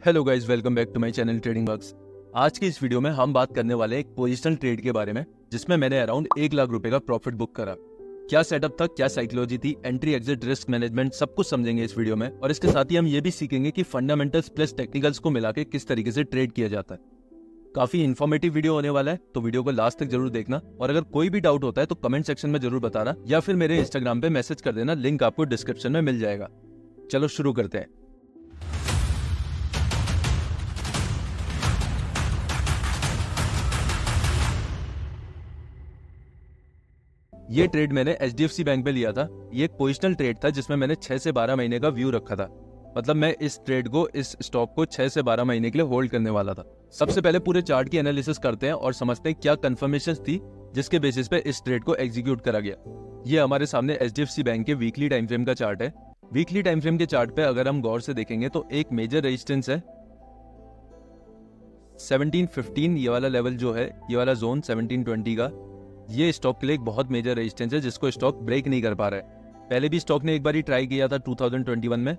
Hello guys, welcome back to my channel trading bugs. आज की इस वीडियो में हम बात करने वाले हैं एक पोजिशनल ट्रेड के बारे में, जिसमें मैंने अराउंड 1 लाख रुपए का प्रॉफिट बुक करा। क्या सेटअप था, क्या साइकोलॉजी थी, एंट्री एग्जिट, रिस्क मैनेजमेंट, सब कुछ समझेंगे इस वीडियो में। और इसके साथ ही हम ये भी सीखेंगे कि फंडामेंटल्स प्लस टेक्निकल्स को मिला के किस तरीके से ट्रेड किया जाता है। काफी इन्फॉर्मेटिव वीडियो होने वाला है, तो वीडियो को लास्ट तक जरूर देखना। और अगर कोई भी डाउट होता है तो कमेंट सेक्शन में जरूर बताना, या फिर मेरे इंस्टाग्राम पे मैसेज कर देना, लिंक आपको डिस्क्रिप्शन में मिल जाएगा। चलो शुरू करते हैं। ये ट्रेड मैंने HDFC बैंक में लिया था। ये एक पोजिशनल ट्रेड था जिसमें मैंने 6 से 12 महीने का व्यू रखा था। मतलब मैं इस ट्रेड को, इस स्टॉक को 6 से 12 महीने के लिए होल्ड करने वाला था। सबसे पहले पूरे चार्ट की एनालिसिस करते हैं और समझते हैं क्या कंफर्मेशंस थी जिसके बेसिस पे इस ट्रेड को एग्जीक्यूट करा गया। ये हमारे सामने HDFC बैंक के वीकली टाइम फ्रेम का चार्ट है। वीकली टाइम फ्रेम के चार्ट पे अगर हम गौर से देखेंगे तो एक मेजर रेजिस्टेंस है 1715। ये वाला लेवल जो है, ये वाला जोन 1720 का, ये स्टॉक के लिए एक बहुत मेजर रेजिस्टेंस है जिसको स्टॉक ब्रेक नहीं कर पा रहा है। पहले भी स्टॉक ने एक बार ट्राई किया था 2021 में,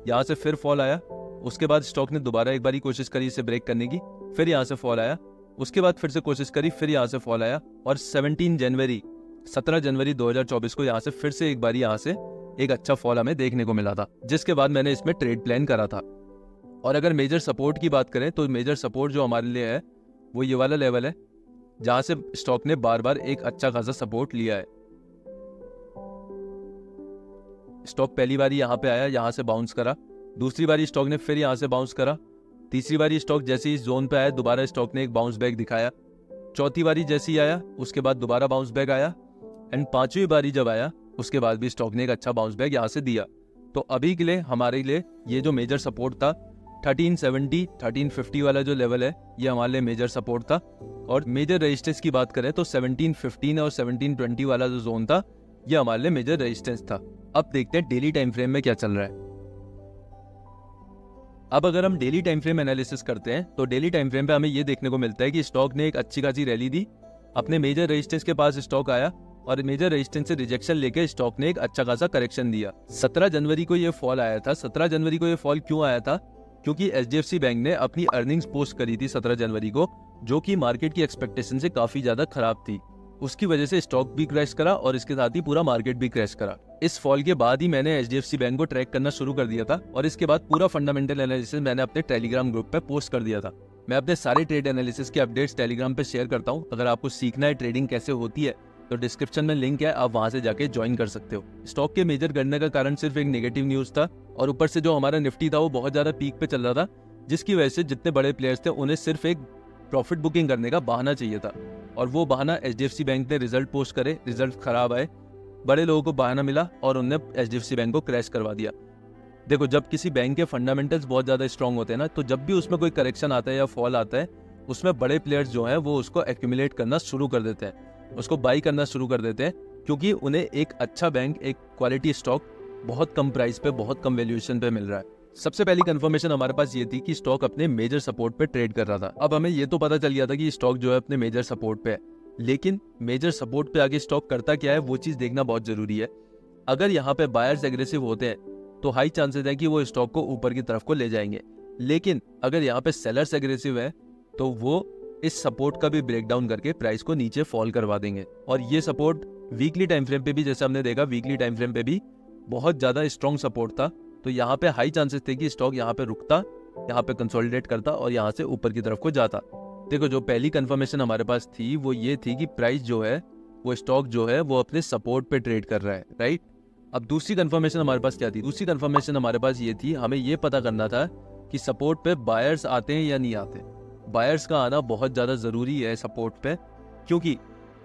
यहाँ से फिर फॉल आया। उसके बाद स्टॉक ने दोबारा एक बार कोशिश करी इसे ब्रेक करने की, फिर यहाँ से फॉल आया। उसके बाद फिर से कोशिश करी, फिर यहाँ से फॉल आया। और 17 जनवरी 2024 को यहाँ से फिर से एक बार यहाँ से एक अच्छा फॉल हमें देखने को मिला था, जिसके बाद मैंने इसमें ट्रेड प्लान करा था। और अगर मेजर सपोर्ट की बात करें तो मेजर सपोर्ट जो हमारे लिए है वो ये वाला लेवल है, जहां से स्टॉक ने बार बार एक अच्छा खासा सपोर्ट लिया है। स्टॉक पहली बारी यहां पे आया, यहां से बाउंस करा। दूसरी बारी स्टॉक ने फिर यहां से बाउंस करा। तीसरी बारी स्टॉक जैसे ही इस जोन पे आया, दोबारा स्टॉक ने एक बाउंस बैक दिखाया। चौथी बारी जैसे ही आया, उसके बाद दोबारा बाउंस बैक आया। एंड पांचवी बारी जब आया, उसके बाद भी स्टॉक ने एक अच्छा बाउंस बैक यहां से दिया। तो अभी के लिए हमारे लिए ये जो मेजर सपोर्ट था 1370 1350 वाला जो लेवल है, ये हमारे लिए मेजर सपोर्ट था। और मेजर रेजिस्टेंस की बात करें तो 1715 और 1720 वाला जो जोन था, ये हमारे लिए मेजर रेजिस्टेंस था। अब देखते हैं डेली टाइम फ्रेम में क्या चल रहा है। अब अगर हम डेली टाइम फ्रेम एनालिसिस करते हैं तो डेली टाइम फ्रेम पे हमें ये देखने को मिलता है कि स्टॉक ने एक अच्छी खासी रैली दी, अपने मेजर रेजिस्टेंस के पास स्टॉक आया और मेजर रेजिस्टेंस से रिजेक्शन लेके स्टॉक ने एक अच्छा खासा करेक्शन दिया। 17 जनवरी को ये फॉल आया था। 17 जनवरी को ये फॉल क्यों आया था? क्योंकि HDFC बैंक ने अपनी अर्निंग्स पोस्ट करी थी 17 जनवरी को, जो कि मार्केट की एक्सपेक्टेशन से काफी ज्यादा खराब थी। उसकी वजह से स्टॉक भी क्रैश करा और इसके साथ ही पूरा मार्केट भी क्रैश करा। इस फॉल के बाद ही मैंने HDFC बैंक को ट्रैक करना शुरू कर दिया था और इसके बाद पूरा फंडामेंटल एनालिसिस मैंने अपने टेलीग्राम ग्रुप पे पोस्ट कर दिया था। मैं अपने सारे ट्रेड एनालिसिस के अपडेट्स टेलीग्राम पे शेयर करता हूँ। अगर आपको सीखना है ट्रेडिंग कैसे होती है तो डिस्क्रिप्शन में लिंक है, आप वहां से जाके ज्वाइन कर सकते हो। स्टॉक के मेजर गिरने का कारण सिर्फ एक नेगेटिव न्यूज था और ऊपर से जो हमारा निफ्टी था वो बहुत ज्यादा पीक पे चल रहा था, जिसकी वजह से जितने बड़े प्लेयर्स थे उन्हें सिर्फ एक प्रॉफिट बुकिंग करने का बहाना चाहिए था। और वो बहाना HDFC बैंक ने रिजल्ट पोस्ट करे, रिजल्ट खराब आए, बड़े लोगों को बहाना मिला और उन्होंने HDFC बैंक को क्रैश करवा दिया। देखो, जब किसी बैंक के फंडामेंटल्स बहुत ज्यादा स्ट्रांग होते हैं ना, तो जब भी उसमें कोई करेक्शन आता है या फॉल आता है, उसमें बड़े प्लेयर्स जो हैं वो उसको एक्यूमुलेट करना शुरू कर देते हैं, उसको बाई करना शुरू कर देते हैं, क्योंकि उन्हें एक अच्छा बैंक, एक क्वालिटी स्टॉक बहुत कम प्राइस पे, बहुत कम वैल्यूएशन पे मिल रहा है। सबसे पहली कंफर्मेशन हमारे पास ये थी कि स्टॉक अपने मेजर सपोर्ट पे ट्रेड कर रहा था। अब हमें ये तो पता चल गया था कि स्टॉक जो है अपने मेजर सपोर्ट पे है, लेकिन मेजर सपोर्ट पे आगे स्टॉक करता क्या है वो चीज देखना बहुत जरूरी है। अगर यहाँ पे बायर्स एग्रेसिव होते हैं तो हाई चांसेस है कि वो स्टॉक को ऊपर की तरफ को ले जाएंगे, लेकिन अगर यहाँ पे सेलर्स एग्रेसिव है तो वो इस सपोर्ट का भी ब्रेक डाउन करके प्राइस को नीचे फॉल करवा देंगे। और ये सपोर्ट वीकली टाइम फ्रेम पे भी, जैसे हमने देखा, वीकली टाइम फ्रेम पे भी बहुत ज्यादा स्ट्रॉन्ग सपोर्ट था। तो यहाँ पे हाई चांसेस थे कि स्टॉक यहाँ पे रुकता, यहाँ पे कंसोलिडेट करता और यहाँ से ऊपर की तरफ को जाता। देखो, जो पहली कंफर्मेशन हमारे पास थी वो ये थी कि प्राइस जो है, वो स्टॉक जो है वो अपने सपोर्ट पे ट्रेड कर रहा है, राइट। अब दूसरी कंफर्मेशन हमारे पास क्या थी? दूसरी कंफर्मेशन हमारे पास ये थी, हमें ये पता करना था कि सपोर्ट पे बायर्स आते हैं या नहीं आते। बायर्स का आना बहुत ज्यादा जरूरी है सपोर्ट पे, क्योंकि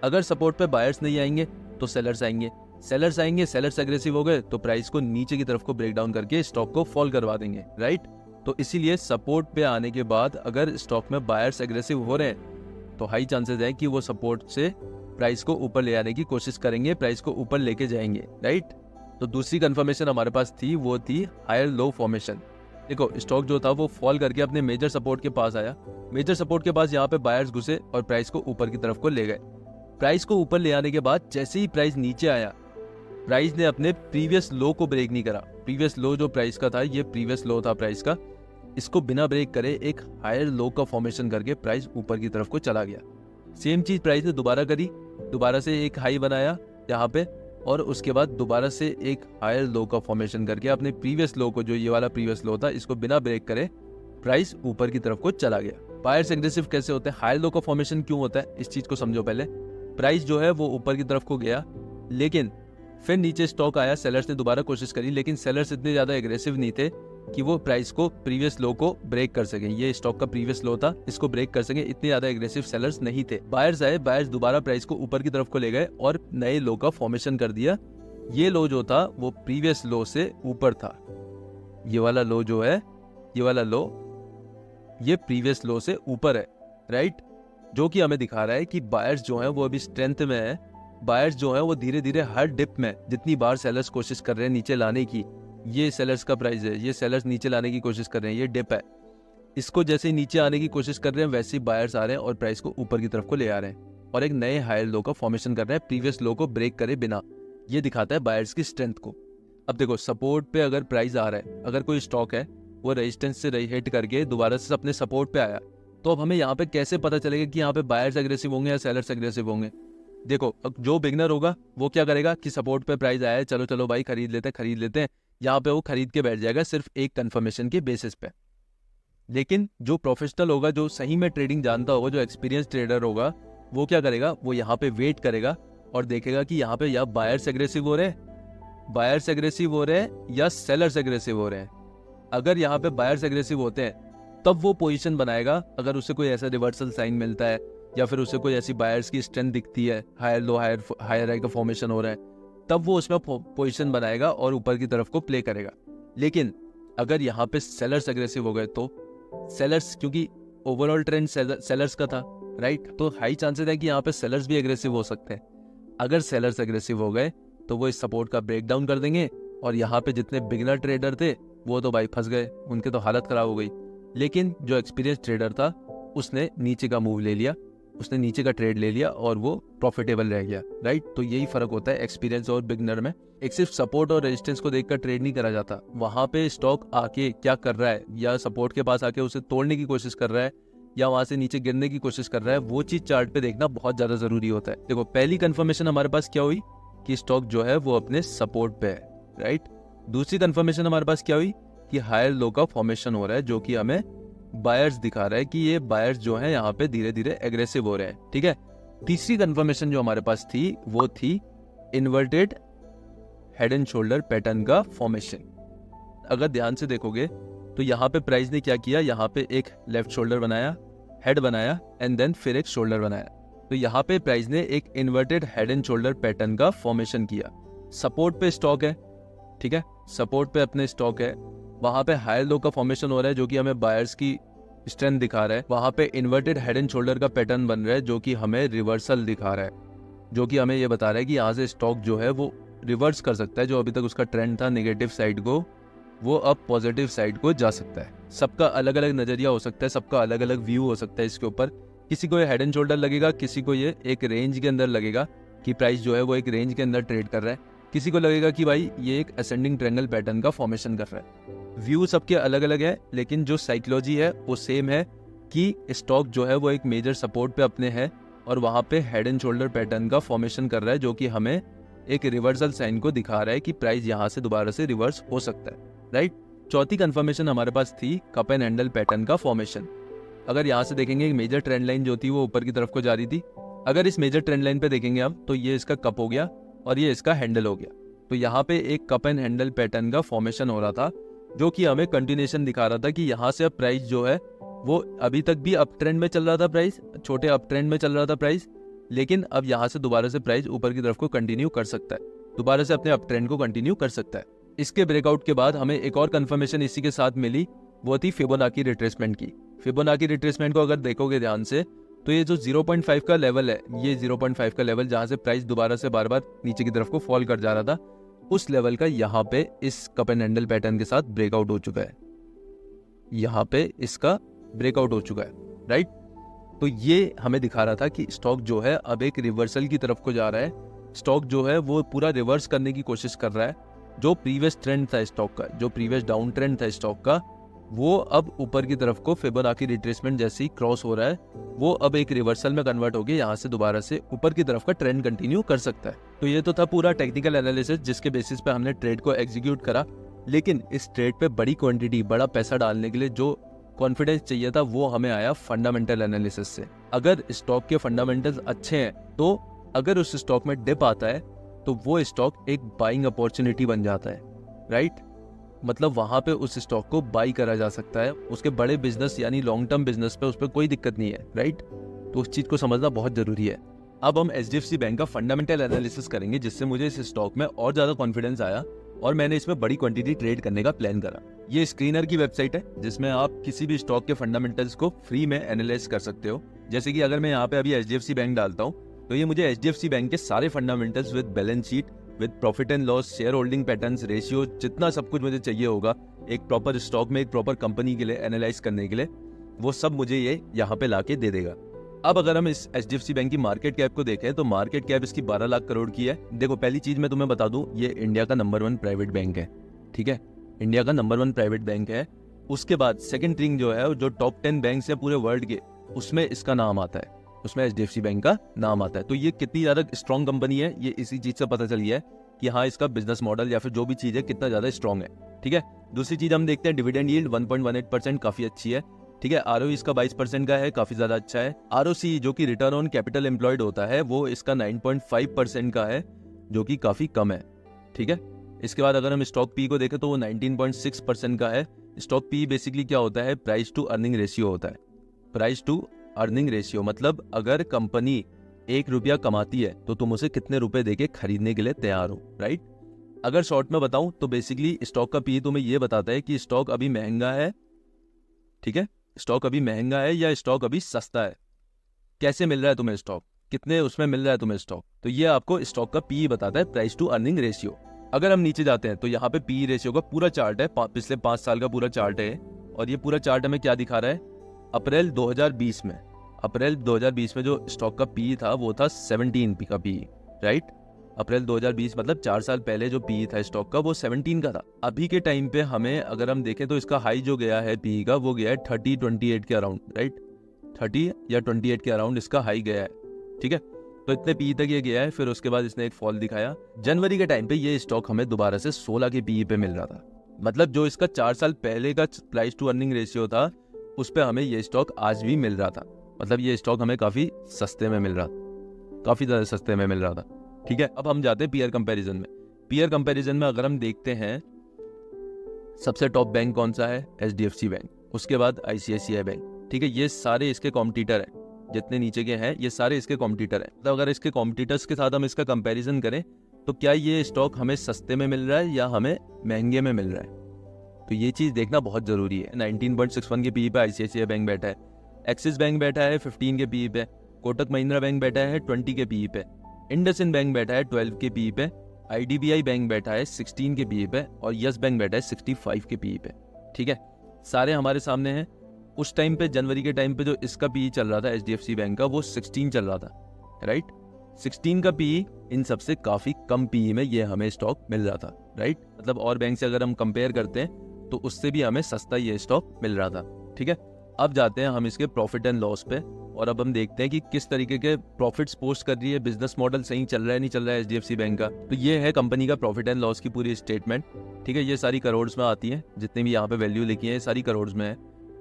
अगर सपोर्ट पे बायर्स नहीं आएंगे तो सेलर्स आएंगे, सेलर्स एग्रेसिव हो गए तो प्राइस को नीचे की तरफ को ब्रेक डाउन करके स्टॉक को फॉल करवा देंगे, राइट। तो इसीलिए सपोर्ट पे आने के बाद अगर स्टॉक में बायर्स एग्रेसिव हो रहे हैं तो हाई चांसेस है कि वो सपोर्ट से प्राइस को ऊपर ले आने की कोशिश करेंगे, प्राइस को ऊपर लेके जाएंगे, राइट। तो दूसरी कंफर्मेशन हमारे पास थी वो थी हायर लो फॉर्मेशन। देखो, स्टॉक जो था वो फॉल करके अपने मेजर सपोर्ट के पास आया, मेजर सपोर्ट के पास यहाँ पे बायर्स घुसे और प्राइस को ऊपर की तरफ को ले गए। प्राइस को ऊपर ले आने के बाद जैसे ही प्राइस नीचे आया, प्राइस ने अपने प्रीवियस लो को ब्रेक नहीं करा। प्रीवियस लो जो प्राइस का था, ये प्रीवियस लो था प्राइस का, इसको बिना ब्रेक करे एक हायर लो का फॉर्मेशन करके प्राइस ऊपर की तरफ को चला गया। सेम चीज प्राइस ने दोबारा करी, दोबारा से एक हाई बनाया यहाँ पे, और उसके बाद दोबारा से एक हायर लो का फॉर्मेशन करके अपने प्रीवियस लो को, जो ये वाला प्रीवियस लो था, इसको बिना ब्रेक करे प्राइस ऊपर की तरफ को चला गया। बायर्स एग्रेसिव कैसे होते हैं, हायर लो का फॉर्मेशन क्यों होता है, इस चीज को समझो पहले। प्राइस जो है वो ऊपर की तरफ को गया, लेकिन फिर नीचे स्टॉक आया, सेलर्स ने दोबारा कोशिश करी, लेकिन सेलर्स इतने ज्यादा एग्रेसिव नहीं थे कि वो प्राइस को, प्रीवियस लो को ब्रेक कर सके। ये स्टॉक का प्रीवियस लो था, इसको ब्रेक कर सके, इतने ज्यादा एग्रेसिव सेलर्स नहीं थे। बायर्स आए, बायर्स दोबारा प्राइस को ऊपर की तरफ को ले गए और नए लो का फॉर्मेशन कर दिया। ये लो जो था वो प्रीवियस लो से ऊपर था। ये वाला लो जो है, ये वाला लो, ये प्रीवियस लो से ऊपर है, राइट, जो कि हमें दिखा रहा है कि बायर्स जो है वो अभी स्ट्रेंथ में है। बायर्स जो है वो धीरे धीरे हर डिप में, जितनी बार सेलर्स कोशिश कर रहे हैं नीचे लाने की, ये सेलर्स का प्राइस है, ये सेलर्स नीचे लाने की कोशिश कर रहे हैं, ये डिप है, इसको जैसे ही नीचे आने की कोशिश कर रहे हैं वैसे ही बायर्स आ रहे हैं और प्राइस को ऊपर की तरफ को ले आ रहे हैं और एक नए हायर लो का फॉर्मेशन कर रहे हैं प्रीवियस लो को ब्रेक करे बिना। ये दिखाता है बायर्स की स्ट्रेंथ को। अब देखो, सपोर्ट पे अगर प्राइस आ रहा है, अगर कोई स्टॉक है वो रेजिस्टेंस से हिट करके दोबारा से अपने सपोर्ट पे आया, तो अब हमें यहाँ पे कैसे पता चलेगा कि यहाँ पे बायर्स एग्रेसिव होंगे या सेलर्स एग्रेसिव होंगे। देखो, अब जो बिगनर होगा वो क्या करेगा कि सपोर्ट पे प्राइस आया है, चलो चलो भाई खरीद लेते हैं, यहाँ पे वो खरीद के बैठ जाएगा सिर्फ एक कंफर्मेशन के बेसिस पे। लेकिन जो प्रोफेशनल होगा, जो सही में ट्रेडिंग जानता होगा, जो एक्सपीरियंस ट्रेडर होगा, वो क्या करेगा, वो यहाँ पे वेट करेगा और देखेगा कि यहाँ पे या बायर्स एग्रेसिव हो रहे हैं या सेलर्स एग्रेसिव हो रहे हैं। अगर यहाँ पे बायर्स एग्रेसिव होते हैं तब वो पोजीशन बनाएगा। अगर उसे कोई ऐसा रिवर्सल साइन मिलता है या फिर उसे कोई ऐसी बायर्स की स्ट्रेंथ दिखती है, हायर लो हायर हाई का फॉर्मेशन हो रहा है, तब वो उसमें पोजीशन बनाएगा और ऊपर की तरफ को प्ले करेगा। लेकिन अगर यहाँ पे सेलर्स एग्रेसिव हो गए, तो सेलर्स, क्योंकि ओवरऑल ट्रेंड सेलर्स का था, राइट, तो हाई चांसेस है कि यहाँ पे सेलर्स भी एग्रेसिव हो सकते हैं। अगर सेलर्स एग्रेसिव हो गए तो वो इस सपोर्ट का ब्रेक डाउन कर देंगे और यहाँ पे जितने बिगिनर ट्रेडर थे वो तो भाई फंस गए, उनके तो हालत खराब हो गई। लेकिन जो एक्सपीरियंस ट्रेडर था उसने नीचे का मूव ले लिया, उसने नीचे का ट्रेड ले लिया और वो प्रॉफिटेबल रह गया, राइट। तो यही फर्क होता है एक्सपीरियंस और बिगनर में। एक सिर्फ सपोर्ट और रेजिस्टेंस को देखकर ट्रेड नहीं करा जाता, वहां पे स्टॉक आके क्या कर रहा है, या सपोर्ट के पास आके उसे तोड़ने की कोशिश कर रहा है या वहां से नीचे गिरने की कोशिश कर रहा है, वो चीज चार्ट पे देखना बहुत ज्यादा जरूरी होता है। देखो, पहली कंफर्मेशन हमारे पास क्या हुई कि स्टॉक जो है वो अपने सपोर्ट पे है, राइट। दूसरी कंफर्मेशन हमारे पास क्या हुई कि हायर लो का फॉर्मेशन हो रहा है, जो कि हमें बायर्स दिखा रहा है कि ये बायर्स जो है यहाँ पे धीरे धीरे एग्रेसिव हो रहे हैं, ठीक है। तीसरी कंफर्मेशन जो हमारे पास थी वो थी inverted head and shoulder pattern का फॉर्मेशन। अगर ध्यान से देखोगे तो यहाँ पे प्राइस ने क्या किया, यहाँ पे एक लेफ्ट शोल्डर बनाया, हेड बनाया एंड देन फिर एक शोल्डर बनाया। तो यहाँ पे प्राइस ने एक inverted head and shoulder pattern का फॉर्मेशन किया। सपोर्ट पे स्टॉक है, ठीक है, सपोर्ट पे अपने स्टॉक है, वहां पे हायर लो का फॉर्मेशन हो रहा है जो कि हमें बायर्स की स्ट्रेंथ दिखा रहा है। वहां पे इन्वर्टेड हेड एंड शोल्डर का पैटर्न बन रहा है जो कि हमें रिवर्सल दिखा रहा है, जो कि हमें ये बता रहा है कि यहाँ से स्टॉक जो है वो रिवर्स कर सकता है, जो अभी तक उसका ट्रेंड था नेगेटिव साइड को, वो अब पॉजिटिव साइड को जा सकता है। सबका अलग अलग नजरिया हो सकता है, सबका अलग अलग व्यू हो सकता है इसके ऊपर। किसी को ये हेड एंड शोल्डर लगेगा, किसी को ये एक रेंज के अंदर लगेगा कि प्राइस जो है वो एक रेंज के अंदर ट्रेड कर रहा है, किसी को लगेगा कि भाई ये एक असेंडिंग ट्रायंगल पैटर्न का फॉर्मेशन कर रहा है। व्यू सबके अलग अलग है, लेकिन जो साइकोलॉजी है वो सेम है कि स्टॉक जो है वो एक मेजर सपोर्ट पे अपने है और वहां पे हेड एंड शोल्डर पैटर्न का फॉर्मेशन कर रहा है, जो कि हमें एक रिवर्सल साइन को दिखा रहा है कि प्राइस यहाँ से दोबारा से रिवर्स हो सकता है, राइट। चौथी कंफर्मेशन हमारे पास थी कप एंड हैंडल पैटर्न का फॉर्मेशन। अगर यहाँ से देखेंगे एक मेजर ट्रेंड लाइन जो थी वो ऊपर की तरफ को जा रही थी। अगर इस मेजर ट्रेंड लाइन पे देखेंगे हम तो ये इसका कप हो गया और ये इसका हैंडल हो गया। तो यहाँ पे एक कप एंड हैंडल पैटर्न का फॉर्मेशन हो रहा था, जो कि हमें कंटिन्यूएशन दिखा रहा था कि यहाँ से अब प्राइस जो है वो अभी तक भी अप ट्रेंड में चल रहा था, प्राइस छोटे अप ट्रेंड में चल रहा था प्राइस, लेकिन अब यहाँ से दोबारा से प्राइस ऊपर की तरफ को कंटिन्यू कर सकता है, दोबारा से अपने अप ट्रेंड को कंटिन्यू कर सकता है। इसके ब्रेकआउट के बाद हमें एक और कंफर्मेशन इसी के साथ मिली, वो थी फिबोनाची रिट्रेसमेंट की। फिबोनाची रिट्रेसमेंट को अगर देखोगे ध्यान से तो ये जो 0.5 का लेवल है, ये 0.5 का लेवल जहां से प्राइस दोबारा से बार बार नीचे की तरफ को फॉल कर जा रहा था, उस लेवल का यहाँ पे इस कप एंड हैंडल पैटर्न के साथ ब्रेकआउट हो चुका है, यहाँ पे इसका ब्रेकआउट हो चुका है, राइट। तो ये हमें दिखा रहा था कि स्टॉक जो है अब एक रिवर्सल की तरफ को जा रहा है, स्टॉक जो है वो पूरा रिवर्स करने की कोशिश कर रहा है। जो प्रीवियस ट्रेंड था स्टॉक का, जो प्रीवियस डाउन ट्रेंड था स्टॉक का, वो अब ऊपर की तरफ को फिबोनाची रिट्रेसमेंट जैसे ही क्रॉस हो रहा है, वो अब एक रिवर्सल में कन्वर्ट होकर यहाँ से दोबारा से ऊपर की तरफ का ट्रेंड कंटिन्यू कर सकता है। तो ये तो था पूरा टेक्निकल एनालिसिस जिसके बेसिस पे हमने ट्रेड को एग्जीक्यूट करा। लेकिन इस ट्रेड पे बड़ी क्वांटिटी, बड़ा पैसा डालने के लिए जो कॉन्फिडेंस चाहिए था वो हमें आया फंडामेंटल एनालिसिस से। अगर स्टॉक के फंडामेंटल्स अच्छे हैं तो अगर उस स्टॉक में डिप आता है तो वो स्टॉक एक बाइंग अपॉर्चुनिटी बन जाता है, राइट। मतलब वहां पे उस स्टॉक को बाई करा जा सकता है, उसके बड़े बिजनेस यानी लॉन्ग टर्म बिजनेस पे उस पर कोई दिक्कत नहीं है, राइट। तो उस चीज को समझना बहुत जरूरी है। अब हम HDFC बैंक का फंडामेंटल एनालिसिस करेंगे जिससे मुझे इस स्टॉक में और ज्यादा कॉन्फिडेंस आया और मैंने इसमें बड़ी क्वांटिटी ट्रेड करने का प्लान करा। ये स्क्रीनर की वेबसाइट है जिसमें आप किसी भी स्टॉक के फंडामेंटल्स को फ्री में एनालाइज कर सकते हो। जैसे कि अगर मैं यहाँ पे अभी HDFC बैंक डालता हूँ तो ये मुझे HDFC बैंक के सारे fundamentals with balance sheet, with profit and loss, share holding patterns, ratio, जितना सब कुछ मुझे चाहिए होगा एक प्रॉपर स्टॉक में, एक प्रॉपर कंपनी के लिए एनालाइज करने के लिए, वो सब मुझे ये यहाँ पे लाके दे देगा। अब अगर हम इस HDFC बैंक की मार्केट कैप को देखें तो मार्केट कैप इसकी 12 लाख करोड़ की है। देखो, पहली चीज मैं तुम्हें बता दूं, ये इंडिया का नंबर 1 प्राइवेट बैंक है, ठीक है। इंडिया का नंबर 1 प्राइवेट बैंक है। उसके बाद सेकंड थिंग जो है, जो टॉप 10 बैंक है पूरे वर्ल्ड के, उसमें इसका नाम आता है, उसमें HDFC बैंक का नाम आता है। तो ये कितनी ज्यादा स्ट्रॉन्ग कंपनी है ये इसी चीज से पता चल गया है कि हाँ, इसका बिजनेस मॉडल या फिर जो भी चीज है कितना ज्यादा स्ट्रॉन्ग है, ठीक है। दूसरी चीज हम देखते हैं, डिविडेंड यील्ड 1.18% काफी अच्छी है, ठीक है। ROE इसका 22% का है, काफी ज्यादा अच्छा है। ROC जो कि रिटर्न ऑन कैपिटल एम्प्लॉयड होता है, वो इसका 9.5% का है, जो कि काफी कम है, ठीक है। इसके बाद अगर हम स्टॉक पी को देखें तो वो 19.6% का है। स्टॉक पी बेसिकली क्या होता है, प्राइस टू अर्निंग रेशियो होता है। प्राइस टू अर्निंग रेशियो मतलब अगर कंपनी 1 रुपया कमाती है तो तुम उसे कितने रुपए देके खरीदने के लिए तैयार हो, राइट। अगर शॉर्ट में बताऊं तो बेसिकली स्टॉक का पी तुम्हें ये बताता है कि स्टॉक अभी महंगा है, ठीक है। स्टॉक अभी महंगा है या स्टॉक अभी सस्ता है, कैसे मिल रहा है तुम्हें स्टॉक, कितने उसमें मिल रहा है तुम्हें स्टॉक, तो ये आपको स्टॉक का पी बताता है, प्राइस टू अर्निंग रेशियो। अगर हम नीचे जाते हैं तो यहाँ पे पी रेशियो का पूरा चार्ट है, पिछले 5 साल का पूरा चार्ट है। और ये पूरा चार्ट हमें क्या दिखा रहा है, अप्रैल 2020 में, अप्रैल 2020 में जो स्टॉक का पी था वो था 17 पी का पी, राइट। अप्रैल 2020 मतलब 4 साल पहले जो पी था स्टॉक का वो 17 का था। अभी के टाइम पे हमें अगर हम देखें तो इसका हाई जो गया है पी का वो गया है 30-28 के अराउंड, राइट। 30 या 28 के अराउंड इसका हाई गया है, ठीक है। तो इतने पी तक ये गया है, फिर उसके बाद इसने एक फॉल दिखाया। जनवरी के टाइम पे ये स्टॉक हमें दोबारा से 16 के पी पे मिल रहा था। मतलब जो इसका 4 साल पहले का प्राइस टू अर्निंग रेशियो था उस पर हमें ये स्टॉक आज भी मिल रहा था। मतलब ये स्टॉक हमें काफी सस्ते में मिल रहा था, काफी ज्यादा सस्ते में मिल रहा था, ठीक है। अब हम जाते हैं पीयर कंपैरिजन में। पीयर कंपैरिजन में अगर हम देखते हैं सबसे टॉप बैंक कौन सा है, HDFC बैंक, उसके बाद ICICI बैंक, ठीक है। ये सारे इसके कॉम्पिटिटर हैं, जितने नीचे के हैं ये सारे इसके कॉम्पिटिटर हैं। तो अगर इसके कॉम्पिटिटर्स के साथ हम इसका कंपैरिजन करें तो क्या ये स्टॉक हमें सस्ते में मिल रहा है या हमें महंगे में मिल रहा है, तो ये चीज देखना बहुत जरूरी है। 19.61 के पी पे ICICI बैंक बैठा है, एक्सिस बैंक बैठा है 15 के पी पे, कोटक महिंद्रा बैंक बैठा है 20 के पी पे, इंडसइंड बैंक बैठा है 12 के पी पे, IDBI बैंक बैठा है 16 के पी पे और यस बैंक बैठा है 65 के पी पे, ठीक है। सारे हमारे सामने हैं। उस टाइम पे जनवरी के टाइम पे जो इसका पी चल रहा था HDFC बैंक का वो 16 चल रहा था, राइट। 16 का पी इन सबसे काफी कम पी में ये हमें स्टॉक मिल रहा था, राइट। मतलब और बैंक से अगर हम कंपेयर करते हैं तो उससे भी हमें सस्ता ये स्टॉक मिल रहा था, ठीक है। अब जाते हैं हम इसके प्रॉफिट एंड लॉस पे और अब हम देखते हैं कि किस तरीके के प्रॉफिट्स पोस्ट कर रही है, बिजनेस मॉडल सही चल रहा है नहीं चल रहा है HDFC बैंक का। तो ये है कंपनी का प्रॉफिट एंड लॉस की पूरी स्टेटमेंट, ठीक है। ये सारी करोड़ में आती है, जितनी भी यहाँ पे वैल्यू लिखी है सारी करोड़ में है,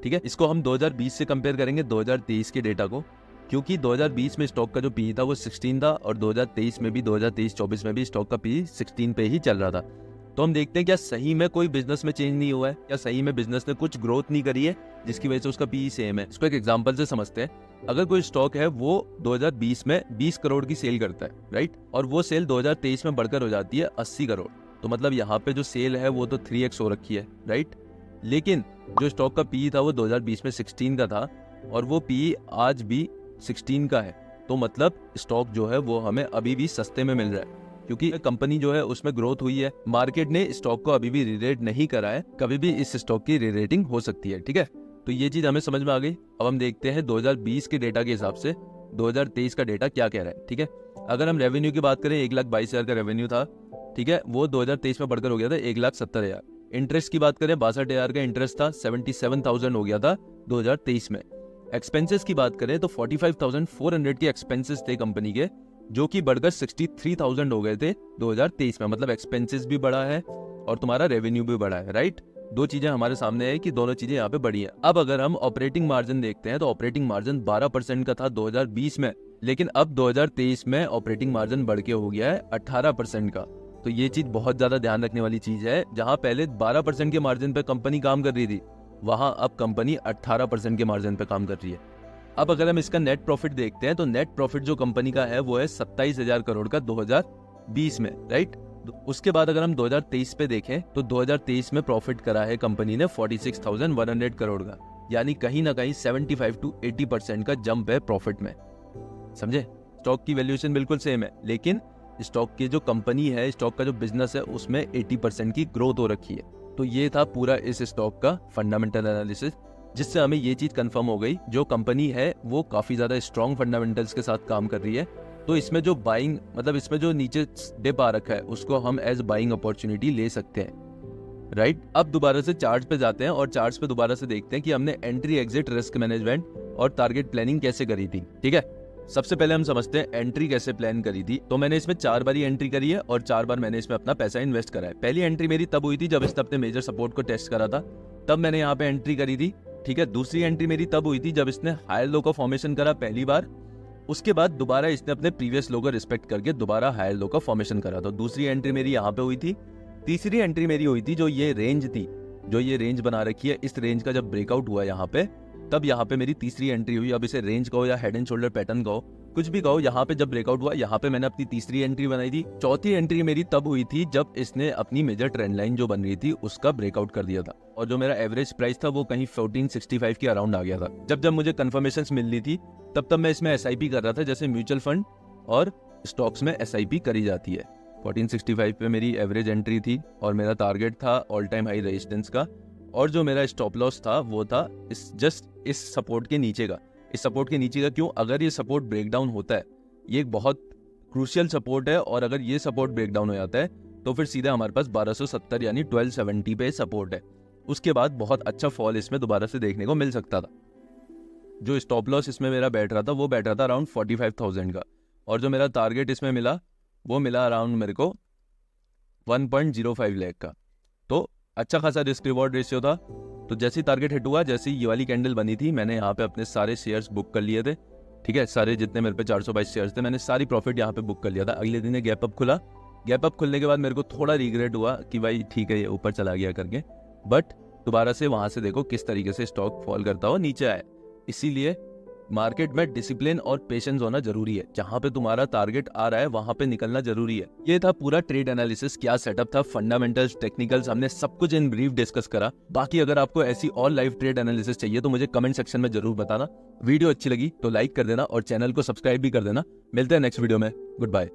ठीक है। इसको हम 2020 से कंपेयर करेंगे 2023 के डेटा को, क्योंकि 2020 में स्टॉक का जो पी था वो 16 था और 2023 में भी 2023-24 में भी स्टॉक का पी 16 पे ही चल रहा था। तो हम देखते हैं क्या सही में कोई बिजनेस में चेंज नहीं हुआ है, क्या सही में बिजनेस ने कुछ ग्रोथ नहीं करी है जिसकी वजह से उसका पी सेम है। इसको एक एग्जांपल से समझते हैं। अगर कोई स्टॉक है वो 2020 में 20 करोड़ की सेल करता है, राइट, और वो सेल 2023 में बढ़कर हो जाती है 80 करोड़, तो मतलब यहाँ पे जो सेल है वो तो 3x हो रखी है, राइट। लेकिन जो स्टॉक का पी था वो 2020 में 16 का था और वो पी आज भी 16 का है, तो मतलब स्टॉक जो है वो हमें अभी भी सस्ते में मिल रहा है, क्योंकि कंपनी जो है उसमें ग्रोथ हुई है। मार्केट ने स्टॉक को अभी भी रीरेट नहीं करा है, कभी भी इस स्टॉक की रीरेटिंग हो सकती है, ठीक है। तो ये चीज हमें समझ में आ गई। अब हम देखते हैं 2020 के डेटा के हिसाब से 2023 का डेटा क्या कह रहा है, ठीक है। अगर हम रेवेन्यू की बात करें 1,22,000 का रेवेन्यू था, ठीक है, वो 2023 में बढ़कर हो गया था 1,70,000, इंटरेस्ट की बात करें 62,000 का इंटरेस्ट था, 77,000 हो गया था 2023 में। एक्सपेंसेस की बात करें तो 45,400 के एक्सपेंसेस थे कंपनी के, जो कि बढ़कर 63,000 हो गए थे 2023 में। मतलब एक्सपेंसेस भी बढ़ा है और तुम्हारा रेवेन्यू भी बढ़ा है, राइट। दो चीजें हमारे सामने है कि दोनों चीजें यहाँ पे बढ़ी हैं। अब अगर हम ऑपरेटिंग मार्जिन देखते हैं तो ऑपरेटिंग मार्जिन 12% का था 2020 में, लेकिन अब 2023 में ऑपरेटिंग मार्जिन बढ़ के हो गया है 18% का। तो ये चीज बहुत ज्यादा ध्यान रखने वाली चीज है। जहां पहले 12% के मार्जिन पे कंपनी काम कर रही थी, वहां अब कंपनी 18% के मार्जिन पे काम कर रही है। अब अगर हम इसका नेट प्रॉफिट देखते हैं तो नेट प्रॉफिट जो कंपनी का है वो है 27,000 करोड़ का 2020 में, राइट। उसके बाद अगर हम 2023 पे देखें तो 2023 में प्रॉफिट करा है कंपनी ने 46,100 करोड़ का, यानी कहीं ना कहीं 75 to 80% का जंप है प्रॉफिट में, समझे। स्टॉक की वैल्यूएशन बिल्कुल सेम है, लेकिन स्टॉक की जो कंपनी है, स्टॉक का जो बिजनेस है, उसमें 80% की ग्रोथ हो रखी है। तो ये था पूरा इस स्टॉक का फंडामेंटल एनालिसिस, जिससे हमें ये चीज कंफर्म हो गई, जो कंपनी है वो काफी ज्यादा स्ट्रॉन्ग फंडामेंटल्स के साथ काम कर रही है। तो इसमें जो बाइंग, मतलब इसमें जो नीचे डिप आ रखा है, उसको हम एज बाइंग अपॉर्चुनिटी ले सकते हैं, राइट। अब दोबारा से चार्ट पे जाते हैं और चार्ट्स पे दोबारा से देखते हैं कि हमने एंट्री, एग्जिट, रिस्क मैनेजमेंट और टारगेट प्लानिंग कैसे करी थी, ठीक है। सबसे पहले हम समझते हैं एंट्री कैसे प्लान करी थी। तो मैंने इसमें 4 बार ही एंट्री करी है और 4 बार मैंने इसमें अपना पैसा इन्वेस्ट करा है। पहली एंट्री मेरी तब हुई थी जब इसने अपने मेजर सपोर्ट को टेस्ट करा था, तब मैंने यहाँ पे एंट्री करी थी, ठीक है। दूसरी एंट्री मेरी तब हुई थी जब इसने हायर लो का फॉर्मेशन करा पहली बार, उसके बाद दोबारा इसने अपने प्रीवियस लो को रिस्पेक्ट करके दोबारा हायर लो का फॉर्मेशन करा। तो दूसरी एंट्री मेरी यहाँ पे हुई थी। तीसरी एंट्री मेरी हुई थी जो ये रेंज थी, जो ये रेंज बना रखी है, इस रेंज का जब ब्रेकआउट हुआ यहाँ पे, तब यहाँ पे मेरी तीसरी एंट्री हुई। अब इसे रेंज कहो या हेड एंड शोल्डर पैटर्न कहो, कुछ भी कहो, यहाँ पे जब ब्रेकआउट हुआ यहाँ पे मैंने अपनी तीसरी एंट्री बनाई थी। चौथी एंट्री मेरी तब हुई थी जब इसने अपनी मेजर ट्रेंड लाइन जो बन रही थी उसका ब्रेकआउट कर दिया था, और जो मेरा एवरेज प्राइस था वो कहीं 1465 के अराउंड आ गया था। जब जब मुझे कंफर्मेशन मिलनी थी तब मैं इसमें SIP कर रहा था, जैसे म्यूचुअल फंड और स्टॉक्स में SIP करी जाती है। 1465 पे मेरी एवरेज एंट्री थी और मेरा टारगेट था ऑल टाइम हाई रेजिस्टेंस का, और जो मेरा स्टॉप लॉस था वो था इस सपोर्ट के नीचे का। इस सपोर्ट के नीचे का क्यों? अगर ये सपोर्ट ब्रेक डाउन होता है, ये एक बहुत क्रूशियल सपोर्ट है, और अगर ये सपोर्ट ब्रेक डाउन हो जाता है तो फिर सीधा हमारे पास 1270 यानी 1270 पे सपोर्ट है। उसके बाद बहुत अच्छा फॉल इसमें दोबारा से देखने को मिल सकता था। जो स्टॉप लॉस इसमें मेरा बैठ रहा था वो बैठ रहा था अराउंड 45,000 का, और जो मेरा टारगेट इसमें मिला वो मिला अराउंड मेरे को 1.05 लाख का। तो अच्छा खासा रिस्क रिवॉर्ड रेशियो था। तो जैसे ही टारगेट हिट हुआ, जैसे ही ये वाली कैंडल बनी थी, मैंने यहाँ पे अपने सारे शेयर्स बुक कर लिए थे, ठीक है। सारे जितने मेरे पे 422 शेयर्स थे, मैंने सारी प्रॉफिट यहाँ पे बुक कर लिया था। अगले दिन गैप अप खुला, गैप अप खुलने के बाद मेरे को थोड़ा रिग्रेट हुआ कि भाई ठीक है ये ऊपर चला गया करके, बट दोबारा से वहां से देखो किस तरीके से स्टॉक फॉल करता हुआ नीचे आया। इसीलिए मार्केट में डिसिप्लिन और पेशेंस होना जरूरी है। जहां पे तुम्हारा टारगेट आ रहा है वहां पे निकलना जरूरी है। ये था पूरा ट्रेड एनालिसिस, क्या सेटअप था, फंडामेंटल्स, टेक्निकल्स, हमने सब कुछ इन ब्रीफ डिस्कस करा। बाकी अगर आपको ऐसी और लाइव ट्रेड एनालिसिस चाहिए तो मुझे कमेंट सेक्शन में जरूर बताना। वीडियो अच्छी लगी तो लाइक कर देना और चैनल को सब्सक्राइब भी कर देना। मिलते हैं नेक्स्ट वीडियो में। Good bye.